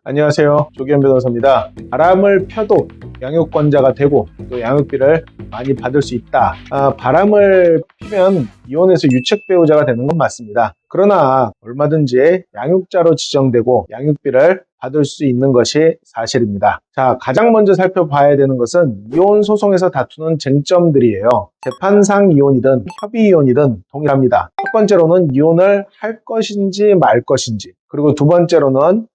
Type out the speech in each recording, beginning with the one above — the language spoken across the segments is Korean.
안녕하세요. 조기현 변호사입니다. 바람을 펴도 양육권자가 되고 또 양육비를 많이 받을 수 있다. 바람을 피면 이혼해서 유책배우자가 되는 건 맞습니다. 그러나 얼마든지 양육자로 지정되고 양육비를 받을 수 있는 것이 사실입니다. 자, 가장 먼저 살펴봐야 되는 것은 이혼 소송에서 다투는 쟁점들이에요. 재판상 이혼이든 협의 이혼이든 동일합니다. 첫 번째로는 이혼을 할 것인지 말 것인지, 그리고 두 번째로는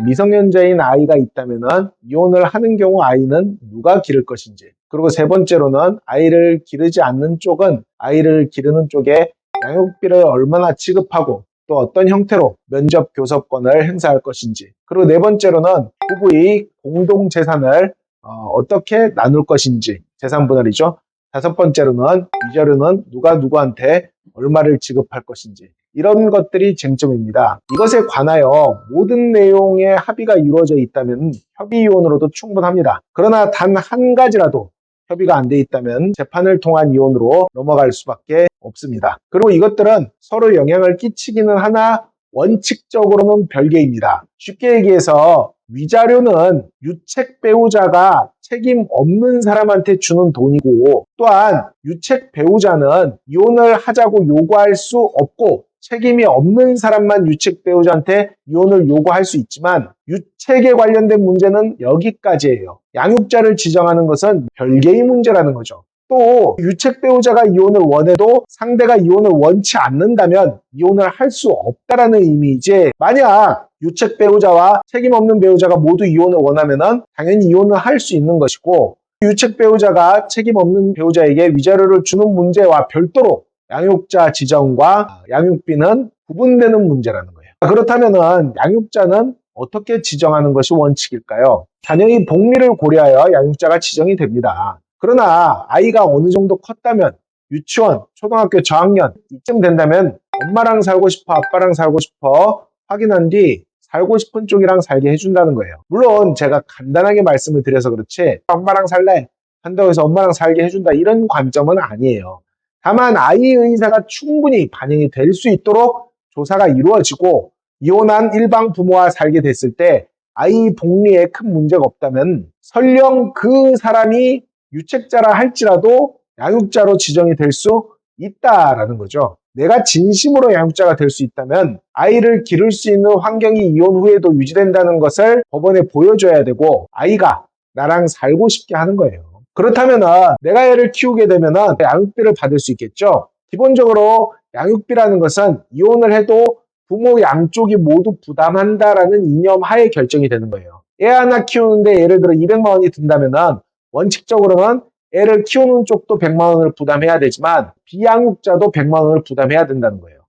미성년자인 아이가 있다면 이혼을 하는 경우 아이는 누가 기를 것인지, 그리고 세 번째로는 아이를 기르지 않는 쪽은 아이를 기르는 쪽에 양육비를 얼마나 지급하고 또 어떤 형태로 면접 교섭권을 행사할 것인지, 그리고 네 번째로는 부부의 공동재산을 어떻게 나눌 것인지, 재산분할이죠. 다섯 번째로는 위자료는 누가 누구한테 얼마를 지급할 것인지, 이런 것들이 쟁점입니다. 이것에 관하여 모든 내용의 합의가 이루어져 있다면 협의이혼으로도 충분합니다. 그러나 단 한 가지라도 협의가 안 돼 있다면 재판을 통한 이혼으로 넘어갈 수밖에 없습니다. 그리고 이것들은 서로 영향을 끼치기는 하나 원칙적으로는 별개입니다. 쉽게 얘기해서 위자료는 유책 배우자가 책임 없는 사람한테 주는 돈이고, 또한 유책 배우자는 이혼을 하자고 요구할 수 없고 책임이 없는 사람만 유책 배우자한테 이혼을 요구할 수 있지만, 유책에 관련된 문제는 여기까지예요. 양육자를 지정하는 것은 별개의 문제라는 거죠. 또 유책 배우자가 이혼을 원해도 상대가 이혼을 원치 않는다면 이혼을 할 수 없다라는 의미이지, 만약 유책 배우자와 책임 없는 배우자가 모두 이혼을 원하면 당연히 이혼을 할 수 있는 것이고, 유책 배우자가 책임 없는 배우자에게 위자료를 주는 문제와 별도로 양육자 지정과 양육비는 구분되는 문제라는 거예요. 그렇다면 양육자는 어떻게 지정하는 것이 원칙일까요? 자녀의 복리를 고려하여 양육자가 지정이 됩니다. 그러나 아이가 어느 정도 컸다면, 유치원, 초등학교 저학년 이쯤 된다면 엄마랑 살고 싶어, 아빠랑 살고 싶어 확인한 뒤 살고 싶은 쪽이랑 살게 해준다는 거예요. 물론 제가 간단하게 말씀을 드려서 그렇지 엄마랑 살래 한다고 해서 엄마랑 살게 해준다 이런 관점은 아니에요. 다만 아이의 의사가 충분히 반영이 될 수 있도록 조사가 이루어지고 이혼한 일방 부모와 살게 됐을 때 아이 복리에 큰 문제가 없다면 설령 그 사람이 유책자라 할지라도 양육자로 지정이 될 수 있다라는 거죠. 내가 진심으로 양육자가 될 수 있다면 아이를 기를 수 있는 환경이 이혼 후에도 유지된다는 것을 법원에 보여줘야 되고 아이가 나랑 살고 싶게 하는 거예요. 그렇다면 내가 애를 키우게 되면 양육비를 받을 수 있겠죠. 기본적으로 양육비라는 것은 이혼을 해도 부모 양쪽이 모두 부담한다라는 이념 하에 결정이 되는 거예요. 애 하나 키우는데 예를 들어 200만 원이 든다면 원칙적으로는 애를 키우는 쪽도 100만 원을 부담해야 되지만 비양육자도 100만 원을 부담해야 된다는 거예요.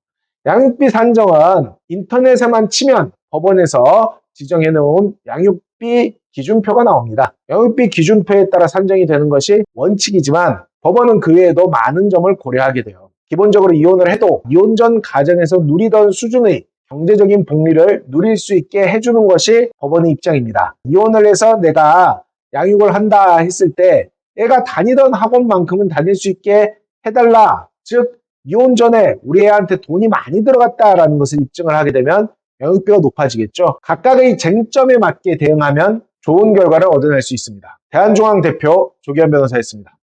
양육비 산정은 인터넷에만 치면 법원에서 지정해놓은 양육비 기준표가 나옵니다. 양육비 기준표에 따라 산정이 되는 것이 원칙이지만 법원은 그 외에도 많은 점을 고려하게 돼요. 기본적으로 이혼을 해도 이혼 전 가정에서 누리던 수준의 경제적인 복리를 누릴 수 있게 해주는 것이 법원의 입장입니다. 이혼을 해서 내가 양육을 한다 했을 때 애가 다니던 학원만큼은 다닐 수 있게 해달라. 즉 이혼 전에 우리 애한테 돈이 많이 들어갔다라는 것을 입증을 하게 되면 양육비가 높아지겠죠. 각각의 쟁점에 맞게 대응하면 좋은 결과를 얻어낼 수 있습니다. 대한중앙 대표 조기현 변호사였습니다.